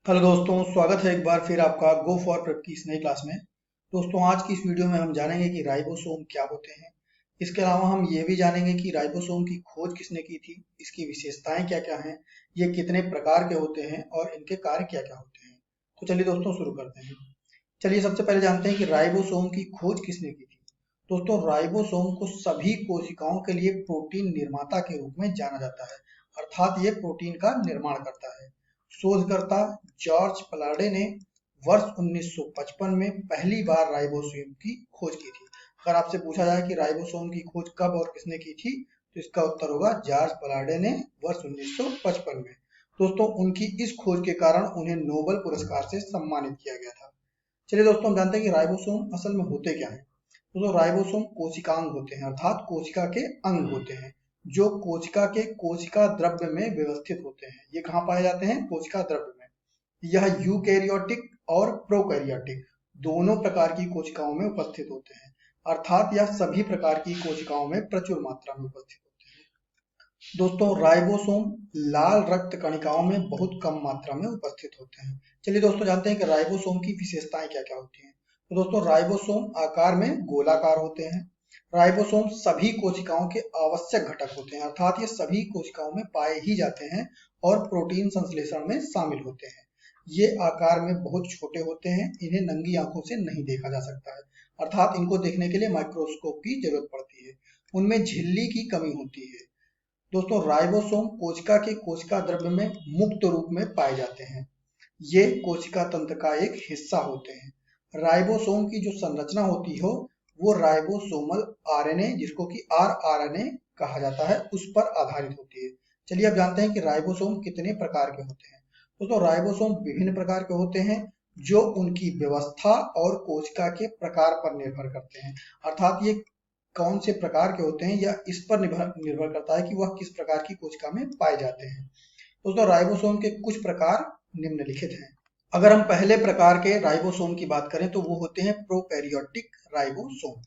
Hello दोस्तों, स्वागत है एक बार फिर आपका गो फॉर प्रेप की इस नई क्लास में। दोस्तों, आज की इस वीडियो में हम जानेंगे कि राइबोसोम क्या होते हैं। इसके अलावा हम ये भी जानेंगे कि राइबोसोम की खोज किसने की थी, इसकी विशेषताएं क्या क्या हैं, ये कितने प्रकार के होते हैं और इनके कार्य क्या क्या होते हैं। तो चलिए दोस्तों शुरू करते हैं। चलिए सबसे पहले जानते हैं कि राइबोसोम की खोज किसने की थी। दोस्तों, राइबोसोम को सभी कोशिकाओं के लिए प्रोटीन निर्माता के रूप में जाना जाता है, अर्थात ये प्रोटीन का निर्माण करता है। शोधकर्ता जॉर्ज पलाडे ने वर्ष 1955 में पहली बार राइबोसोम की खोज की थी। अगर आपसे पूछा जाए कि राइबोसोम की खोज कब और किसने की थी, तो इसका उत्तर होगा जॉर्ज पलाडे ने वर्ष 1955 में। दोस्तों, उनकी इस खोज के कारण उन्हें नोबेल पुरस्कार से सम्मानित किया गया था। चलिए दोस्तों, हम जानते हैं कि राइबोसोम असल में होते क्या हैं। दोस्तों, राइबोसोम कोशिकांग होते हैं, अर्थात कोशिका के अंग होते हैं, जो कोशिका के कोशिका द्रव्य में व्यवस्थित होते हैं। ये कहाँ पाए जाते हैं? कोशिका द्रव्य में। यह यूकैरियोटिक और प्रोकैरियोटिक दोनों प्रकार की कोशिकाओं में उपस्थित होते हैं, अर्थात यह सभी प्रकार की कोशिकाओं में प्रचुर मात्रा में उपस्थित होते हैं। दोस्तों, राइबोसोम लाल रक्त कणिकाओं में बहुत कम मात्रा में उपस्थित होते हैं। चलिए दोस्तों, जानते हैं कि राइबोसोम की विशेषताएं क्या क्या होती हैं। तो दोस्तों, राइबोसोम आकार में गोलाकार होते हैं। राइबोसोम सभी कोशिकाओं के आवश्यक घटक होते हैं, अर्थात ये सभी कोशिकाओं में पाए ही जाते हैं और प्रोटीन संश्लेषण में शामिल होते हैं। ये आकार में बहुत छोटे होते हैं, इन्हें नंगी आंखों से नहीं देखा जा सकता है, अर्थात इनको देखने के लिए माइक्रोस्कोप की जरूरत पड़ती है। उनमें झिल्ली की कमी होती है। दोस्तों, राइबोसोम कोशिका के कोशिका द्रव्य में मुक्त रूप में पाए जाते हैं। ये कोशिका तंत्र का एक हिस्सा होते हैं। राइबोसोम की जो संरचना होती हो वो राइबोसोमल आरएनए, जिसको कि आरआरएनए कहा जाता है, उस पर आधारित होती है। चलिए अब जानते हैं कि राइबोसोम कितने प्रकार के होते हैं। दोस्तों, राइबोसोम विभिन्न प्रकार के होते हैं, जो उनकी व्यवस्था और कोशिका के प्रकार पर निर्भर करते हैं, अर्थात ये कौन से प्रकार के होते हैं या इस पर निर्भर करता है कि वह किस प्रकार की कोशिका में पाए जाते हैं। दोस्तों, राइबोसोम के कुछ प्रकार निम्नलिखित हैं। अगर हम पहले प्रकार के राइबोसोम की बात करें तो वो होते हैं प्रोकैरियोटिक राइबोसोम।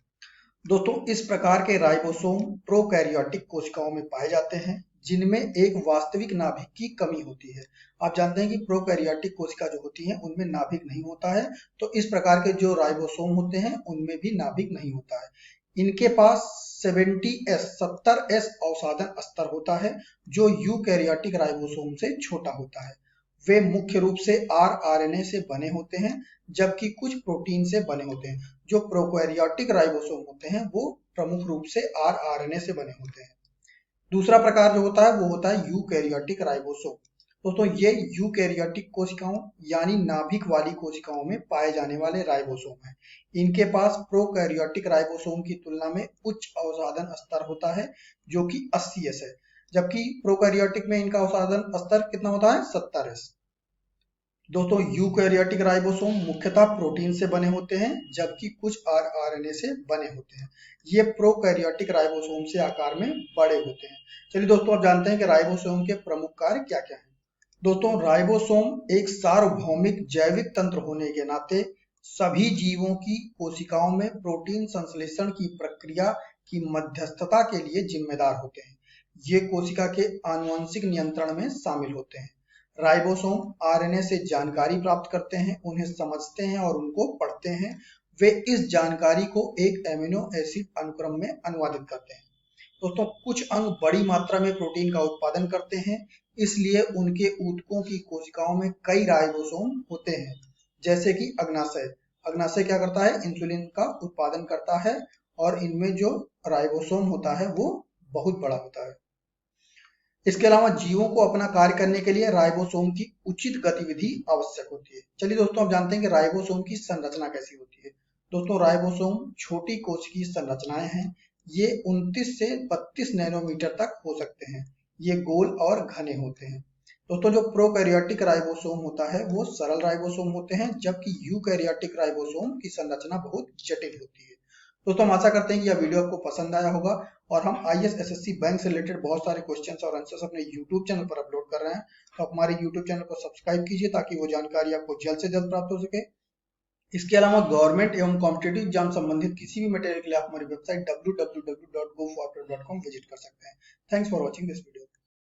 दोस्तों, इस प्रकार के राइबोसोम प्रोकैरियोटिक कोशिकाओं में पाए जाते हैं, जिनमें एक वास्तविक नाभिक की कमी होती है। आप जानते हैं कि प्रोकैरियोटिक कोशिका जो होती है उनमें नाभिक नहीं होता है, तो इस प्रकार के जो राइबोसोम होते हैं उनमें भी नाभिक नहीं होता है। इनके पास 70s अवसादन स्तर होता है, जो यूकैरियोटिक राइबोसोम से छोटा होता है। वे मुख्य रूप से आरआरएनए से बने होते हैं, जबकि कुछ प्रोटीन से बने होते हैं। जो प्रोकैरियोटिक राइबोसोम होते हैं वो प्रमुख रूप से आरआरएनए से बने होते हैं। दूसरा प्रकार जो होता है वो होता है यूकैरियोटिक राइबोसोम। दोस्तों, ये यूकैरियोटिक कोशिकाओं यानी नाभिक वाली कोशिकाओं में पाए जाने वाले राइबोसोम हैं। इनके पास प्रोकैरियोटिक राइबोसोम की तुलना में उच्च अवसादन स्तर होता है, जो कि 80s है, जबकि प्रोकैरियोटिक में इनका अवसादन स्तर कितना होता है? 70s। दोस्तों, यूकैरियोटिक राइबोसोम मुख्यतः प्रोटीन से बने होते हैं, जबकि कुछ आरआरएनए से बने होते हैं। ये प्रोकैरियोटिक राइबोसोम से आकार में बड़े होते हैं। चलिए दोस्तों, अब जानते हैं कि राइबोसोम के प्रमुख कार्य क्या क्या हैं। दोस्तों, राइबोसोम एक सार्वभौमिक जैविक तंत्र होने के नाते सभी जीवों की कोशिकाओं में प्रोटीन संश्लेषण की प्रक्रिया की मध्यस्थता के लिए जिम्मेदार होते हैं। ये कोशिका के आनुवंशिक नियंत्रण में शामिल होते हैं। राइबोसोम आरएनए से जानकारी प्राप्त करते हैं, उन्हें समझते हैं और उनको पढ़ते हैं। वे इस जानकारी को एक एमिनो एसिड अनुक्रम में अनुवादित करते हैं। दोस्तों, कुछ अंग बड़ी मात्रा में प्रोटीन का उत्पादन करते हैं, इसलिए उनके ऊतकों की कोशिकाओं में कई राइबोसोम होते हैं, जैसे कि अग्नाशय। अग्नाशय क्या करता है? इंसुलिन का उत्पादन करता है, और इनमें जो राइबोसोम होता है वो बहुत बड़ा होता है। इसके अलावा जीवों को अपना कार्य करने के लिए राइबोसोम की उचित गतिविधि आवश्यक होती है। चलिए दोस्तों, अब जानते हैं कि राइबोसोम की संरचना कैसी होती है। दोस्तों, राइबोसोम छोटी कोशिकीय संरचनाएं हैं। ये 29 से 32 नैनोमीटर तक हो सकते हैं। ये गोल और घने होते हैं। दोस्तों, जो प्रोकैरियोटिक राइबोसोम होता है वो सरल राइबोसोम होते हैं, जबकि यूकैरियोटिक राइबोसोम की संरचना बहुत जटिल होती है। दोस्तों, हम आशा करते हैं कि यह वीडियो आपको पसंद आया होगा, और हम आईएएस एसएससी बैंक से रिलेटेड बहुत सारे क्वेश्चंस और आंसर्स अपने यूट्यूब चैनल पर अपलोड कर रहे हैं। तो आप हमारे यूट्यूब चैनल को सब्सक्राइब कीजिए ताकि वो जानकारी आपको जल्द से जल्द प्राप्त हो सके। इसके अलावा गवर्नमेंट एवं कॉम्पिटेटिव एग्जाम संबंधित किसी भी मटेरियल के लिए आप हमारी वेबसाइट www.goforprep.com विजिट कर सकते हैं। Thanks for watching this video.